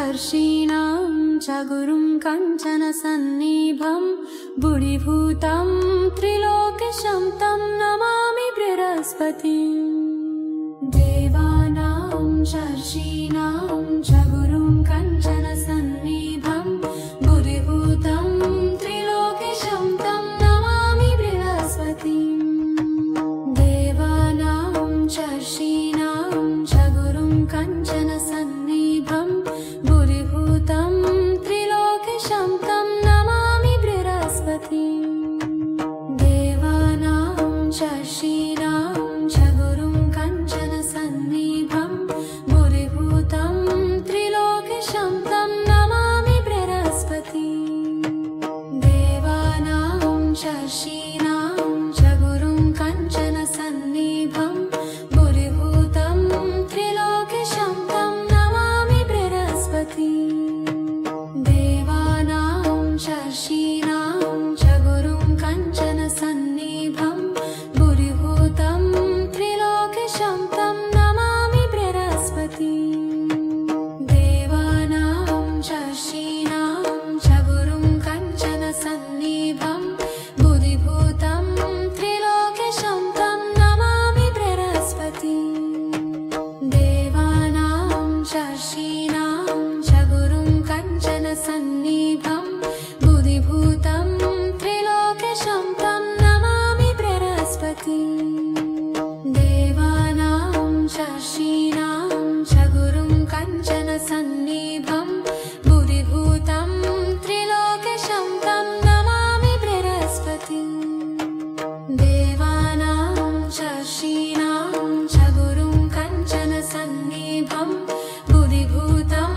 शर्षीणां च गुरुं कञ्चन सन्निभं बुद्धिभूतं त्रिलोकेशं तं नमामि बृहस्पतिं। देवानां शर्षीणां च गुरुं कञ्चन सन्निभं बुद्धिभूतं त्रिलोकेशं तं नमामि बृहस्पतिं। देवानां शर्षीणां च गुरुं कञ्चन सन्निभं बुद्धिभूतं त्रिलोकेशं तं नमामि बृहस्पतिं। देवानां शर्षीणां च गुरुं कञ्चन सन्निभं बुद्धिभूतं त्रिलोकेशं तं नमामि बृहस्पतिं। देवानां शर्षीणां च गुरुं कञ्चन सन्निभं बुद्धिभूतं त्रिलोकेशं तं नमामि बृहस्पतिं। देवानां शर्षीणां च गुरुं कञ्चन सन्निभं बुद्धिभूतं त्रिलोकेशं तं नमामि बृहस्पतिं। देवानां शर्षीणां च गुरुं कञ्चन सन्निभं बुद्धिभूतं त्रिलोकेशं तं नमामि बृहस्पतिं। देवानां शर्षीणां च गुरुं कञ्चन सन्निभं बुद्धिभूतं त्रिलोकेशं तं नमामि बृहस्पतिं। देवानां शर्षीणां च गुरुं कञ्चन सन्निभं बुद्धिभूतं त्रिलोकेशं तं नमामि बृहस्पतिं। देवानां शर्षीणां च गुरुं कञ्चन सन्निभं बुद्धिभूतं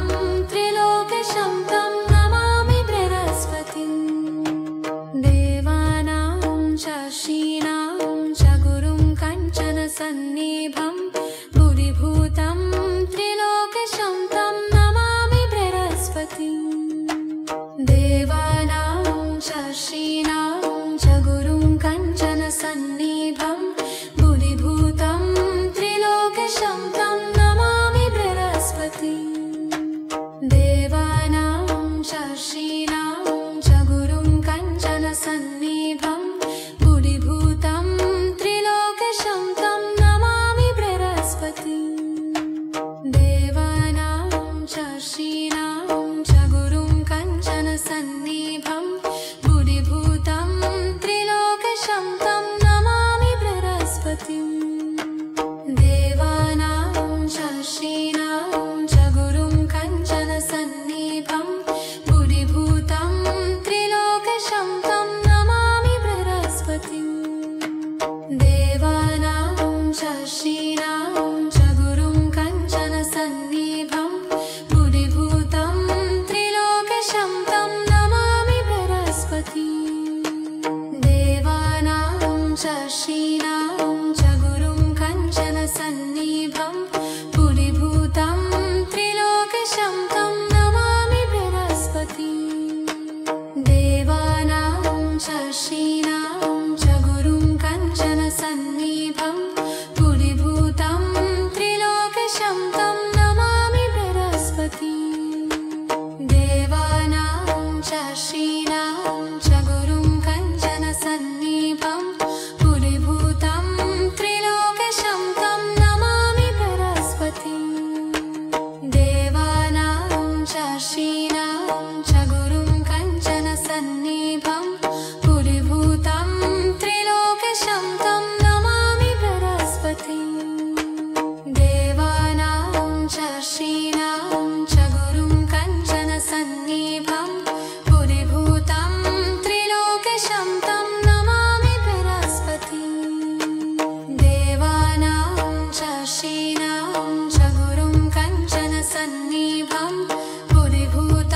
त्रिलोकेशं तं नमामि बृहस्पतिं। देवानां शर्षीणां च गुरुं कञ्चन सन्निभं बुद्धिभूतं त्रिलोकेशं तं नमामि बृहस्पतिं। देवानां शर्षीणां च गुरुं कञ्चन सन्निभं बुद्धिभूतं त्रिलोकेशं तं नमामि बृहस्पतिं। देवानां शर्षीणां च गुरुं कञ्चन सन्निभं बुद्धिभूतं त्रिलोकेशं तं नमामि बृहस्पतिं। देवानां शर्षीणां च गुरुं कञ्चन सन्निभं बुद्धिभूतं त्रिलोकेशं तं नमामि बृहस्पतिं। देवानां शर्षीणां च गुरुं कञ्चन सन्निभं बुद्धिभूतं त्रिलोकेशं तं नमामि बृहस्पतिं। देवानां शर्षीणां च गुरुं कञ्चन सन्निभं बुद्धिभूतं त्रिलोकेशं तं नमामि बृहस्पतिं। देवानां शर्षीणां च गुरुं कञ्चन सन्निभं बुद्धिभूतं त्रिलोकेशं तं नमामि बृहस्पतिं। देवानां शर्षीणां च गुरुं कञ्चन सन्निभं बुद्धिभूतं त्रिलोकेशं तं नमामि बृहस्पतिं। देवानां शर्षीणां च गुरुं कञ्चन सन्निभं बुद्धिभूतं त्रिलोकेशं तं नमामि बृहस्पतिं। देवानां शर्षीणां च गुरुं कञ्चन सन्निभं बुद्धिभूतं त्रिलोकेशं तं नमामि बृहस्पतिं। देवानां शर्षीणां च गुरुं कञ्चन सन्निभं बुद्धिभूतं त्रिलोकेशं तं नमामि बृहस्पतिं। देवानां शर्षीणां च गुरुं कञ्चन सन्निभं बुद्धिभूतं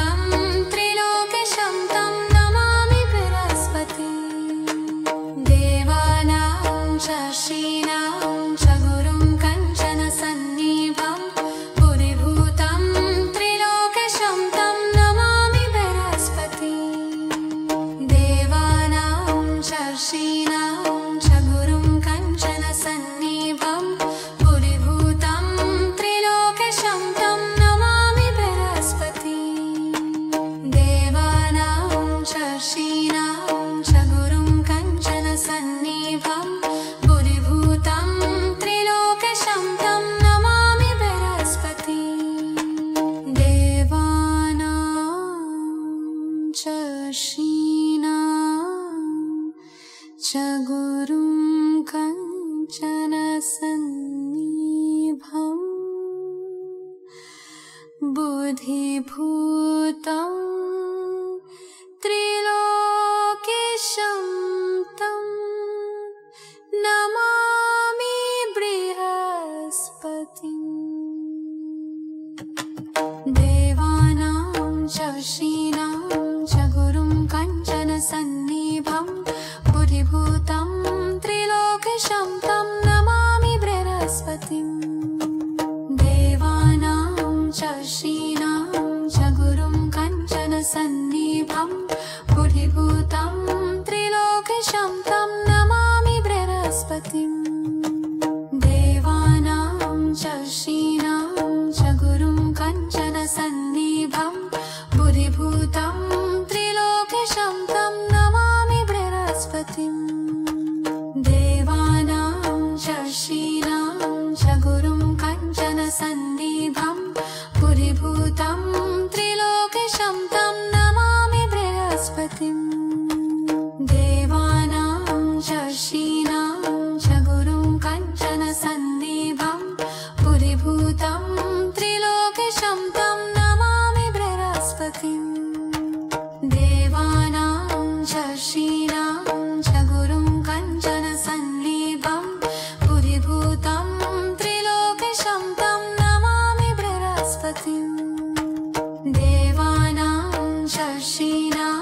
गुरुं कञ्चनसन्निभं बुद्धिभूतं त्रिलोकेशं तं नमामि बृहस्पतिम्। देवानां च ऋषीणां च गुरुं कञ्चनसन्निभं बुद्धिभूतं त्रिलोकेशं तं नमामि बृहस्पतिम्। देवानां च ऋषीणां च गुरुं कञ्चनसन्निभं बुद्धिभूतं त्रिलोकेशं तं नमामि बृहस्पतिम्। देवानां च ऋषीणां च गुरुं कञ्चनसन्निभं बुद्धिभूतं त्रिलोकेशं तं नमामि बृहस्पतिम्। देवानां च ऋषीणां च गुरुं कञ्चनसन्निभं बुद्धिभूतं त्रिलोकेशं तं नमामि बृहस्पतिम्। देवानां च ऋषीणां च गुरुं कञ्चनसन्निभं बुद्धिभूतं त्रिलोकेशं तं नमामि बृहस्पतिम्। देवानां च ऋषीणां च गुरुं कञ्चनसन्निभं बुद्धिभूतं त्रिलोकेशं तं नमामि बृहस्पतिम्। देवानां च ऋषीणां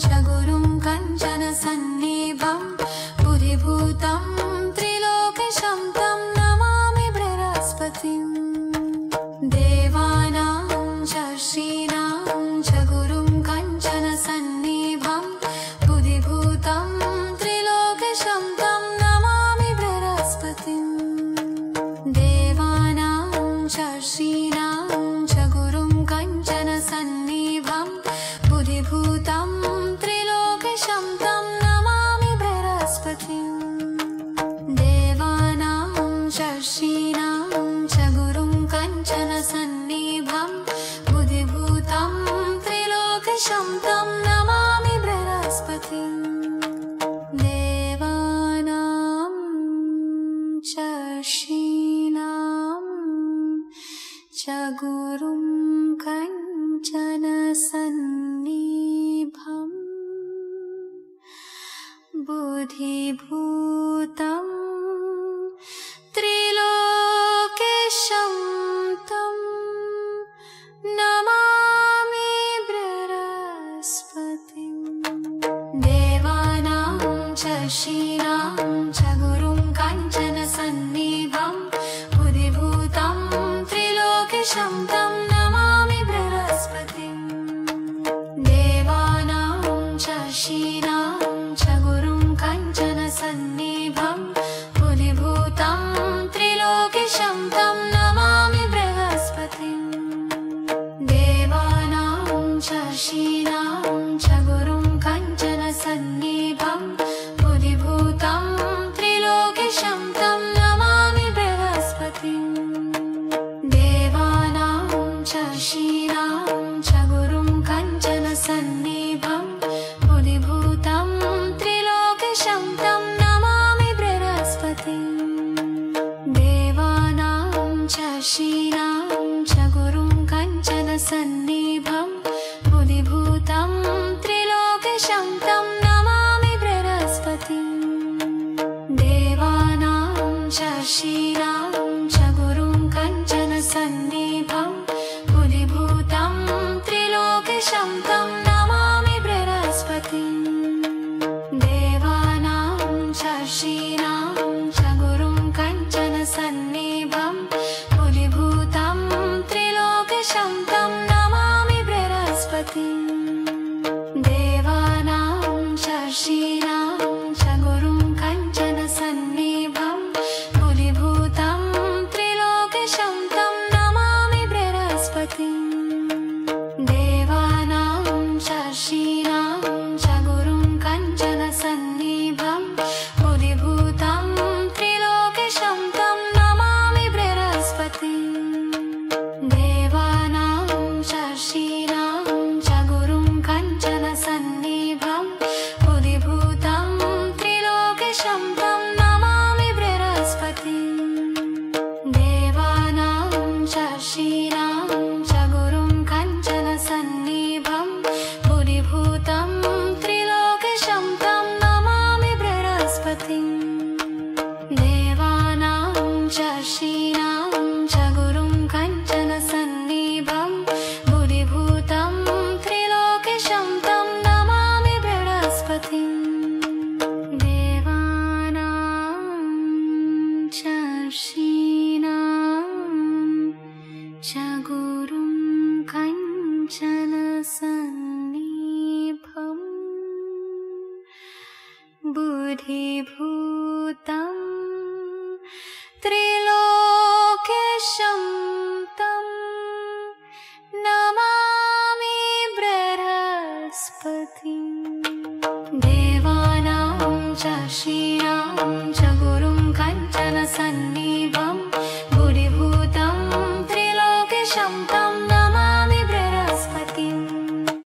च गुरुं कञ्चनसन्निभं बुद्धिभूतं त्रिलोकेशं तं नमामि बृहस्पतिम्। देवानां च ऋषीणां च गुरुं कञ्चनसन्निभं बुद्धिभूतं त्रिलोकेशं तं नमामि बृहस्पतिम्। देवानां च ऋषीणां च गुरुं कञ्चनसन्निभं बुद्धिभूतं त्रिलोकेशं तं नमामि बृहस्पतिम्। देवानां च ऋषीणां च गुरुं कञ्चनसन्निभं बुद्धिभूतं त्रिलोकेशं तं नमामि बृहस्पतिम्। देवानां च ऋषीणां च गुरुं कञ्चनसन्निभं बुद्धिभूतं त्रिलोकेशं तं नमामि बृहस्पतिम्। देवानां च ऋषीणां च गुरुं कञ्चनसन्निभं बुद्धिभूतं त्रिलोकेशं तं नमामि बृहस्पतिम्। देवानां च ऋषीणां च गुरुं कञ्चनसन्निभं बुद्धिभूतं त्रिलोकेशं तं नमामि बृहस्पतिम्। देवानां च ऋषीणां च गुरुं कञ्चनसन्निभं बुद्धिभूतं त्रिलोकेशं तं नमामि बृहस्पतिम्। देवानां च ऋषीणां च गुरुं कञ्चनसन्निभं बुद्धिभूतं त्रिलोकेशं तं नमामि बृहस्पतिम्। देवानां च ऋषीणां च गुरुं कञ्चनसन्निभं बुद्धिभूतं त्रिलोकेशं तं नमामि बृहस्पतिम्। देवानां च ऋषीणां च गुरुं कञ्चनसन्निभं बुद्धिभूतं त्रिलोकेशं तं नमामि बृहस्पतिम्। देवानां च ऋषीणां च गुरुं कञ्चनसन्निभं बुद्धिभूतं त्रिलोकेशं तं नमामि बृहस्पतिम्। देवानां च ऋषीणां च गुरुं कञ्चनसन्निभं बुद्धिभूतं त्रिलोकेशं तं नमामि बृहस्पतिम्। देवानां च ऋषीणां च गुरुं कञ्चनसन्निभं बुद्धिभूतं त्रिलोकेशं तं नमामि बृहस्पतिम्। देवानां च ऋषीणां च गुरुं कञ्चनसन्निभं बुद्धिभूतं त्रिलोकेशं कञ्चनसन्निभम् बुद्धिभूतं त्रिलोकेशं तं नमामि बृहस्पतिं देवानां च श्रीणां